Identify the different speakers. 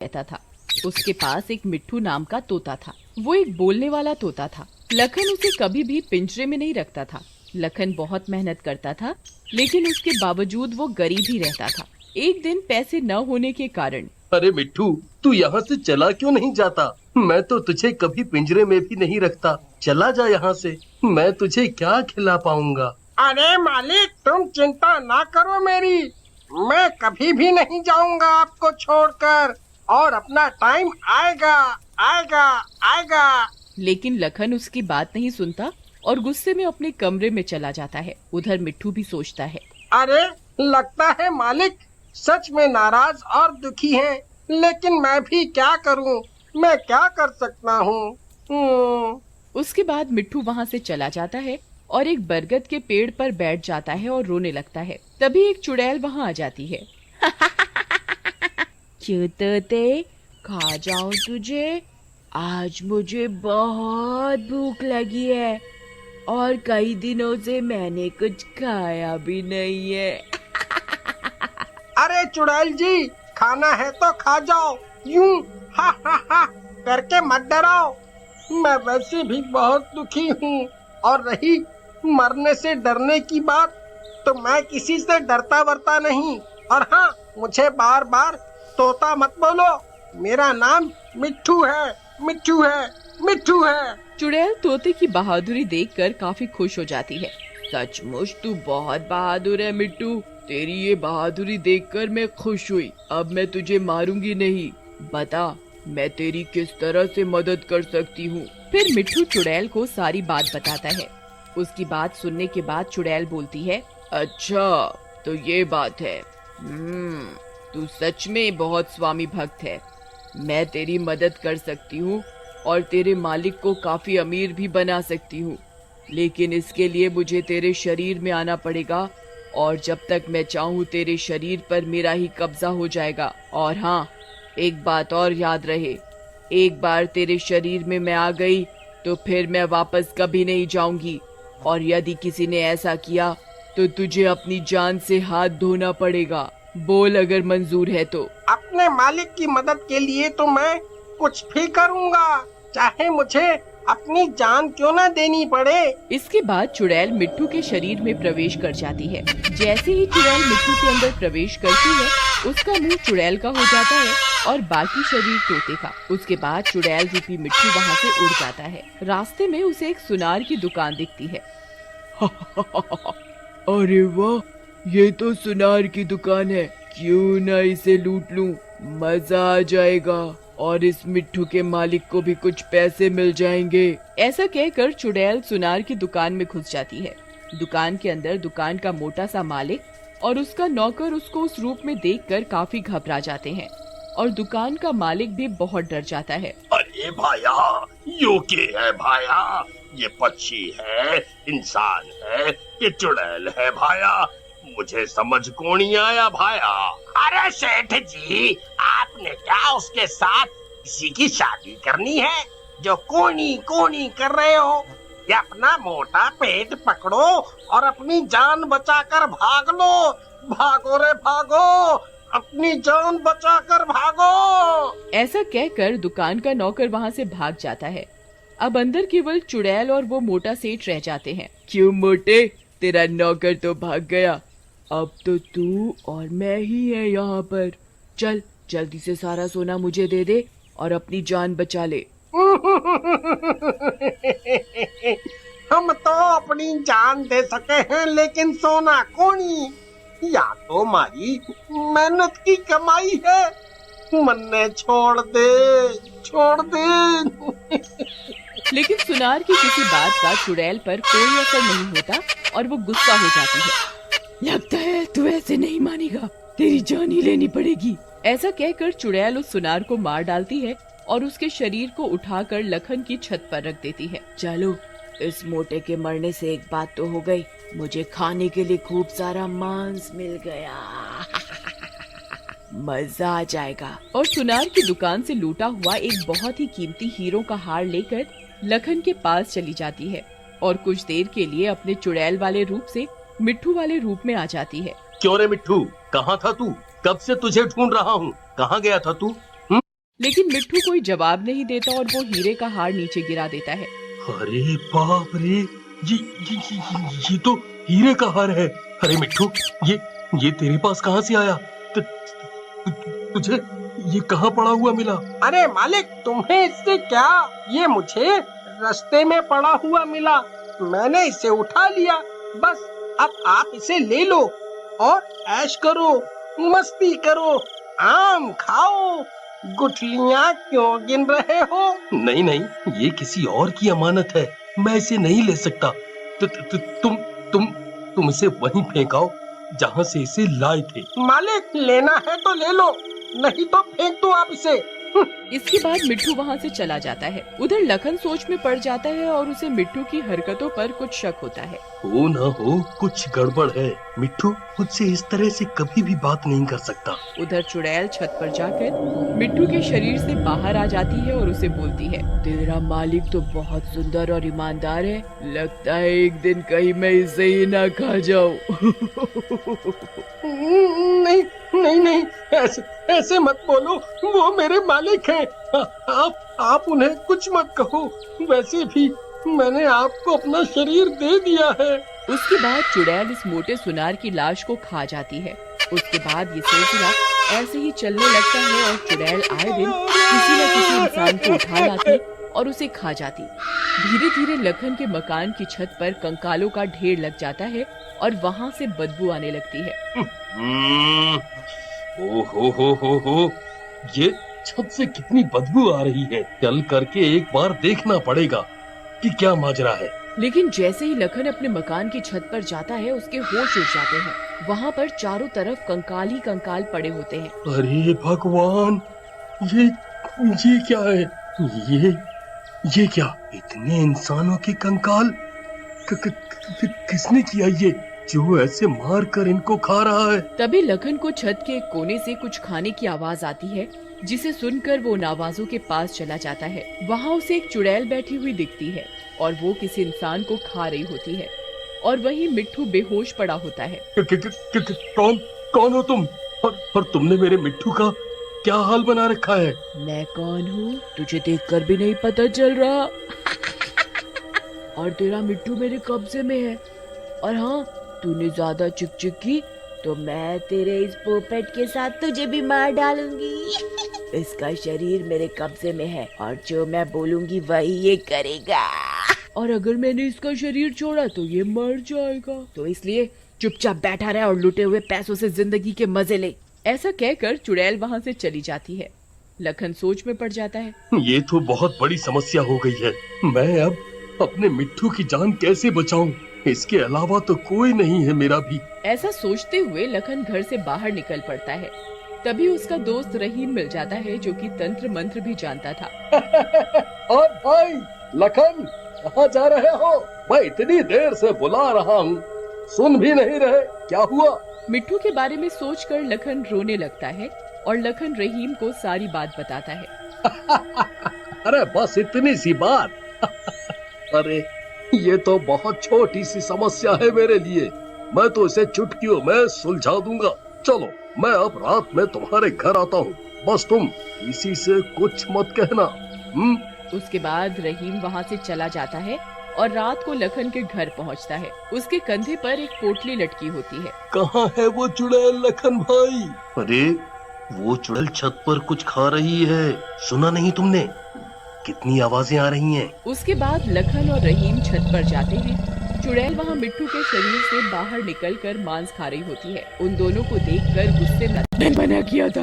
Speaker 1: रहता था। उसके पास एक मिट्ठू नाम का तोता था। वो एक बोलने वाला तोता था। लखन उसे कभी भी पिंजरे में नहीं रखता था। लखन बहुत मेहनत करता था, लेकिन उसके बावजूद वो गरीब ही रहता था। एक दिन पैसे न होने के कारण
Speaker 2: अरे मिट्ठू, तू यहाँ से चला क्यों नहीं जाता? मैं तो तुझे कभी पिंजरे में भी नहीं रखता। चला जा यहाँ से, मैं तुझे क्या खिला पाऊंगा?
Speaker 3: अरे मालिक, तुम चिंता ना करो मेरी। मैं कभी भी नहीं जाऊंगा आपको छोड़कर, और अपना टाइम आएगा आएगा आएगा।
Speaker 1: लेकिन लखन उसकी बात नहीं सुनता और गुस्से में अपने कमरे में चला जाता है। उधर मिट्ठू भी सोचता है,
Speaker 3: अरे लगता है मालिक सच में नाराज और दुखी हैं। लेकिन मैं भी क्या करूं? मैं क्या कर सकता हूं?
Speaker 1: उसके बाद मिट्ठू वहाँ से चला जाता है और एक बरगद के पेड़ पर बैठ जाता है और रोने लगता है। तभी एक चुड़ैल वहाँ आ जाती है। क्यों तोते, खा जाऊं तुझे? आज मुझे बहुत भूख लगी है और कई दिनों से मैंने कुछ खाया भी नहीं है।
Speaker 3: अरे चुड़ैल जी, खाना है तो खा जाओ, यूं हा करके मत डराओ। मैं वैसे भी बहुत दुखी हूँ, और रही मरने से डरने की बात, तो मैं किसी से डरता वरता नहीं। और हाँ, मुझे बार बार तोता मत बोलो। मेरा नाम मिट्ठू है, मिट्ठू है, मिट्ठू है।
Speaker 1: चुड़ैल तोते की बहादुरी देखकर काफी खुश हो जाती है। सचमुच तू बहुत बहादुर है मिट्टू। तेरी ये बहादुरी देखकर मैं खुश हुई। अब मैं तुझे मारूंगी नहीं। बता, मैं तेरी किस तरह से मदद कर सकती हूँ? फिर मिट्टू चुड़ैल को सारी बात बताता है। उसकी बात सुनने के बाद चुड़ैल बोलती है, अच्छा तो ये बात है। तू सच में बहुत स्वामी भक्त है। मैं तेरी मदद कर सकती हूँ और तेरे मालिक को काफी अमीर भी बना सकती हूँ, लेकिन इसके लिए मुझे तेरे शरीर में आना पड़ेगा, और जब तक मैं चाहूँ तेरे शरीर पर मेरा ही कब्जा हो जाएगा। और हाँ, एक बात और याद रहे, एक बार तेरे शरीर में मैं आ गई तो फिर मैं वापस कभी नहीं जाऊंगी, और यदि किसी ने ऐसा किया तो तुझे अपनी जान से हाथ धोना पड़ेगा। बोल अगर मंजूर है तो।
Speaker 3: अपने मालिक की मदद के लिए तो मैं कुछ भी करूँगा, चाहे मुझे अपनी जान क्यों न देनी पड़े।
Speaker 1: इसके बाद चुड़ैल मिट्टू के शरीर में प्रवेश कर जाती है। जैसे ही चुड़ैल मिट्टू के अंदर प्रवेश करती है, उसका मुंह चुड़ैल का हो जाता है और बाकी शरीर तोते का। उसके बाद चुड़ैल रूपी मिट्टू वहाँ से उड़ जाता है। रास्ते में उसे एक सुनार की दुकान दिखती है। अरे वाह, ये तो सुनार की दुकान है। क्यों ना इसे लूट लूं, मजा आ जाएगा और इस मिट्ठू के मालिक को भी कुछ पैसे मिल जाएंगे। ऐसा कहकर चुड़ैल सुनार की दुकान में घुस जाती है। दुकान के अंदर दुकान का मोटा सा मालिक और उसका नौकर उसको उस रूप में देखकर काफी घबरा जाते हैं, और दुकान का मालिक भी बहुत डर जाता है।
Speaker 4: अरे भाया, यो के है भाया? ये पक्षी है, इंसान है, ये चुड़ैल है भाया? मुझे समझ को नहीं आया भाया।
Speaker 3: अरे सेठ जी, आपने क्या उसके साथ किसी की शादी करनी है जो कोनी कोनी कर रहे हो? ये अपना मोटा पेट पकड़ो और अपनी जान बचाकर भाग लो। भागो रे भागो, अपनी जान बचाकर भागो।
Speaker 1: ऐसा कहकर दुकान का नौकर वहाँ से भाग जाता है। अब अंदर केवल चुड़ैल और वो मोटा सेठ रह जाते हैं। क्यों मोटे, तेरा नौकर तो भाग गया। अब तो तू और मैं ही है यहाँ पर। चल जल्दी से सारा सोना मुझे दे दे और अपनी जान बचा ले।
Speaker 3: हम तो अपनी जान दे सके हैं, लेकिन सोना कोनी या तो हमारी मेहनत की कमाई है। मन्ने छोड़ दे, छोड़ दे।
Speaker 1: लेकिन सुनार की किसी बात का चुड़ैल पर कोई असर नहीं होता और वो गुस्सा हो जाती है। लगता है तू ऐसे नहीं मानेगा, तेरी जान ही लेनी पड़ेगी। ऐसा कहकर चुड़ैल उस सुनार को मार डालती है और उसके शरीर को उठाकर लखन की छत पर रख देती है। चलो, इस मोटे के मरने से एक बात तो हो गई, मुझे खाने के लिए खूब सारा मांस मिल गया। मजा आ जाएगा। और सुनार की दुकान से लूटा हुआ एक बहुत ही कीमती हीरो का हार लेकर लखन के पास चली जाती है और कुछ देर के लिए अपने चुड़ैल वाले रूप से मिट्ठू वाले रूप में आ जाती है।
Speaker 2: क्यों रे मिट्ठू, कहाँ था तू? कब से तुझे ढूंढ रहा हूँ, कहाँ गया था तू?
Speaker 1: लेकिन मिट्टू कोई जवाब नहीं देता और वो हीरे का हार नीचे गिरा देता है।
Speaker 2: अरे बाप रे, ये तो हीरे का हार है। अरे मिट्टू, ये तेरे पास कहाँ से आया? तुझे ये कहाँ पड़ा हुआ मिला?
Speaker 3: अरे मालिक, तुम्हें इससे क्या? ये मुझे रास्ते में पड़ा हुआ मिला, मैंने इसे उठा लिया। बस अब आप इसे ले लो और ऐश करो, मस्ती करो, आम खाओ। गुठलियाँ क्यों गिन रहे हो?
Speaker 2: नहीं नहीं, ये किसी और की अमानत है, मैं इसे नहीं ले सकता। तुम इसे वहीं फेंकाओ जहाँ से इसे लाए थे।
Speaker 3: मालिक, लेना है तो ले लो, नहीं तो फेंक दो आप इसे।
Speaker 1: इसके बाद मिट्टू वहाँ से चला जाता है। उधर लखन सोच में पड़ जाता है और उसे मिट्टू की हरकतों पर कुछ शक होता है।
Speaker 2: हो ना हो, कुछ गड़बड़ है। मिट्टू मुझसे इस तरह से कभी भी बात नहीं कर सकता।
Speaker 1: उधर चुड़ैल छत पर जाकर मिट्टू के शरीर से बाहर आ जाती है और उसे बोलती है, तेरा मालिक तो बहुत सुंदर और ईमानदार है, लगता है एक दिन कहीं मैं इसे ही ना खा जाऊं।
Speaker 3: नहीं नहीं नहीं, ऐसे मत बोलो, वो मेरे मालिक हैं। आप उन्हें कुछ मत कहो, वैसे भी मैंने आपको अपना शरीर दे दिया है।
Speaker 1: उसके बाद चुड़ैल इस मोटे सुनार की लाश को खा जाती है। उसके बाद ये सिलसिला ऐसे ही चलने लगता है और चुड़ैल आए दिन किसी न किसी इंसान को उठा लाती और उसे खा जाती। धीरे धीरे लखन के मकान की छत पर कंकालों का ढेर लग जाता है और वहाँ से बदबू आने लगती है।
Speaker 2: हो, ये छत से कितनी बदबू आ रही है। चल करके एक बार देखना पड़ेगा कि क्या माजरा है।
Speaker 1: लेकिन जैसे ही लखन अपने मकान की छत पर जाता है, उसके होश उड़ जाते हैं। वहाँ पर चारों तरफ कंकाल ही कंकाल पड़े होते हैं।
Speaker 2: अरे भगवान, ये क्या है? ये क्या? इतने इंसानों के कंकाल किसने किया ये, जो ऐसे मार कर इनको खा रहा है?
Speaker 1: तभी लखन को छत के एक कोने से कुछ खाने की आवाज आती है, जिसे सुनकर वो उन आवाजों के पास चला जाता है। वहाँ उसे एक चुड़ैल बैठी हुई दिखती है और वो किसी इंसान को खा रही होती है और वहीं मिट्टू बेहोश पड़ा होता है।
Speaker 2: कौन हो तुम? और तुमने मेरे मिट्टू का क्या हाल बना रखा है?
Speaker 1: मैं कौन हूँ तुझे देखकर भी नहीं पता चल रहा? और तेरा मिट्टू मेरे कब्जे में है, और हाँ, तूने ज्यादा चिक चिक की तो मैं तेरे इस पोपट के साथ तुझे भी मार डालूंगी। इसका शरीर मेरे कब्जे में है और जो मैं बोलूंगी वही ये करेगा, और अगर मैंने इसका शरीर छोड़ा तो ये मर जाएगा। तो इसलिए चुपचाप बैठा रहे और लुटे हुए पैसों से जिंदगी के मजे ले। ऐसा कहकर चुड़ैल वहाँ से चली जाती है। लखन सोच में पड़ जाता है,
Speaker 2: ये तो बहुत बड़ी समस्या हो गई है। मैं अब अपने मिट्टू की जान कैसे बचाऊं? इसके अलावा तो कोई नहीं है मेरा भी।
Speaker 1: ऐसा सोचते हुए लखन घर से बाहर निकल पड़ता है। तभी उसका दोस्त रहीम मिल जाता है, जो कि तंत्र मंत्र भी जानता था।
Speaker 2: और भाई लखन, कहाँ जा रहे हो? मैं इतनी देर से बुला रहा हूँ, सुन भी नहीं रहे। क्या हुआ?
Speaker 1: मिट्टू के बारे में सोचकर लखन रोने लगता है और लखन रहीम को सारी बात बताता है।
Speaker 2: अरे बस इतनी सी बात? अरे ये तो बहुत छोटी सी समस्या है मेरे लिए, मैं तो इसे चुटकियों में सुलझा दूंगा। चलो, मैं अब रात में तुम्हारे घर आता हूँ, बस तुम किसी से कुछ मत कहना।
Speaker 1: उसके बाद रहीम वहाँ से चला जाता है और रात को लखन के घर पहुँचता है। उसके कंधे पर एक पोटली लटकी होती है।
Speaker 2: कहाँ है वो चुड़ैल लखन भाई?
Speaker 4: अरे वो चुड़ैल छत पर कुछ खा रही है, सुना नहीं तुमने? कितनी आवाजें आ रही हैं।
Speaker 1: उसके बाद लखन और रहीम छत पर जाते हैं। चुड़ैल वहाँ मिट्टू के शरीर से बाहर निकलकर मांस खा रही होती है। उन दोनों को देखकर गुस्से में, मना किया था